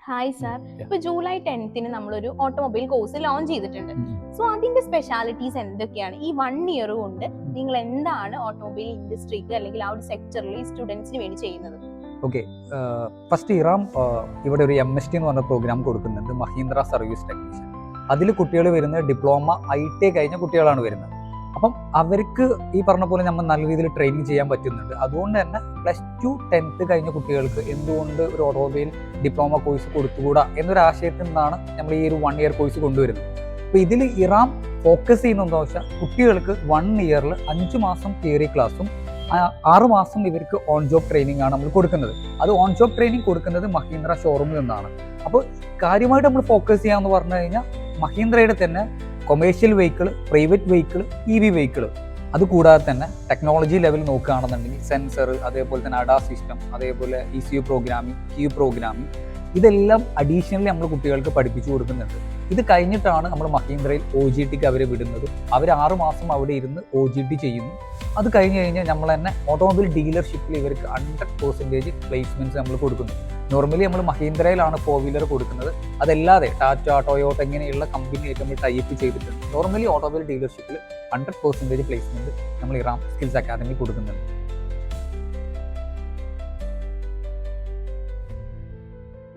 Hi sir. ഇപ്പൊ July 10th നമ്മളൊരു automobile course launch ചെയ്തിട്ടുണ്ട്. സോ അതിന്റെ സ്പെഷ്യാലിറ്റീസ് എന്തൊക്കെയാണ്? ഈ 1 ഇയർ കൊണ്ട് നിങ്ങൾ എന്താണ് ഓട്ടോമൊബൈൽ ഇൻഡസ്ട്രിക്ക് അല്ലെങ്കിൽ ആ ഒരു സെക്ടറിൽ സ്റ്റുഡൻസിന് വേണ്ടി ചെയ്യുന്നത്? ഓക്കെ, ഫസ്റ്റ് ഇറാം ഇവിടെ ഒരു MST എന്ന് പറഞ്ഞ പ്രോഗ്രാം കൊടുക്കുന്നുണ്ട്, മഹീന്ദ്ര സർവീസ് ടെക്നീഷ്യൻ. അതിൽ കുട്ടികൾ വരുന്നത് ഡിപ്ലോമ ITI കഴിഞ്ഞ കുട്ടികളാണ് വരുന്നത്. അപ്പം അവർക്ക് ഈ പറഞ്ഞ പോലെ നമ്മൾ നല്ല രീതിയിൽ ട്രെയിനിങ് ചെയ്യാൻ പറ്റുന്നുണ്ട്. അതുകൊണ്ട് തന്നെ +2 10th കഴിഞ്ഞ കുട്ടികൾക്ക് എന്തുകൊണ്ട് ഒരു ഓട്ടോമൊബൈൽ ഡിപ്ലോമ കോഴ്സ് കൊടുത്തുകൂടാ എന്നൊരു ആശയത്തിൽ നിന്നാണ് നമ്മൾ ഈ ഒരു 1 ഇയർ കോഴ്സ് കൊണ്ടുവരുന്നത്. അപ്പോൾ ഇതിൽ ഇറാം ഫോക്കസ് ചെയ്യുന്നതെന്ന് വെച്ചാൽ കുട്ടികൾക്ക് 1 ഇയറിൽ 5 മാസം തിയറി ക്ലാസ്സും 6 മാസം ഇവർക്ക് ഓൺ ജോബ് ട്രെയിനിങ് ആണ് നമ്മൾ കൊടുക്കുന്നത്. അത് ഓൺ ജോബ് ട്രെയിനിങ് കൊടുക്കുന്നത് മഹീന്ദ്ര ഷോറൂമിൽ നിന്നാണ്. അപ്പോൾ കാര്യമായിട്ട് നമ്മൾ ഫോക്കസ് ചെയ്യാമെന്ന് പറഞ്ഞു കഴിഞ്ഞാൽ മഹീന്ദ്രയുടെ തന്നെ commercial vehicle, private vehicle, EV vehicle, അതുകൂടാതെ തന്നെ ടെക്നോളജി ലെവൽ നോക്കുകയാണെന്നുണ്ടെങ്കിൽ സെൻസർ, അതേപോലെ തന്നെ അഡാ സിസ്റ്റം, അതേപോലെ ECU പ്രോഗ്രാമിംഗ്, QU പ്രോഗ്രാമിംഗ്, ഇതെല്ലാം അഡീഷണലി നമ്മൾ കുട്ടികൾക്ക് പഠിപ്പിച്ചു കൊടുക്കുന്നുണ്ട്. ഇത് കഴിഞ്ഞിട്ടാണ് നമ്മൾ മഹീന്ദ്രയിൽ OJTക്ക് അവരെ വിടുന്നത്. അവർ 6 മാസം അവിടെ ഇരുന്ന് OJT ചെയ്യുന്നു. അത് കഴിഞ്ഞ് കഴിഞ്ഞാൽ നമ്മൾ തന്നെ ഓട്ടോമൊബൈൽ ഡീലർഷിപ്പിൽ ഇവർക്ക് 100% പ്ലേസ്മെൻറ്റ്സ് നമ്മൾ കൊടുക്കുന്നു. നോർമലി നമ്മൾ മഹീന്ദ്രയിലാണ് 4 വീലർ കൊടുക്കുന്നത്. അതല്ലാതെ ടാറ്റ, ടൊയോട്ട ഇങ്ങനെയുള്ള കമ്പനിയായിട്ട് നമ്മൾ ടൈപ്പ് ചെയ്തിട്ടുണ്ട്. നോർമലി ഓട്ടോമൊബൈൽ ഡീലർഷിപ്പിൽ 100% പ്ലേസ്മെൻറ്റ് നമ്മൾ ഇറാം സ്കിൽസ് അക്കാദമി കൊടുക്കുന്നുണ്ട്.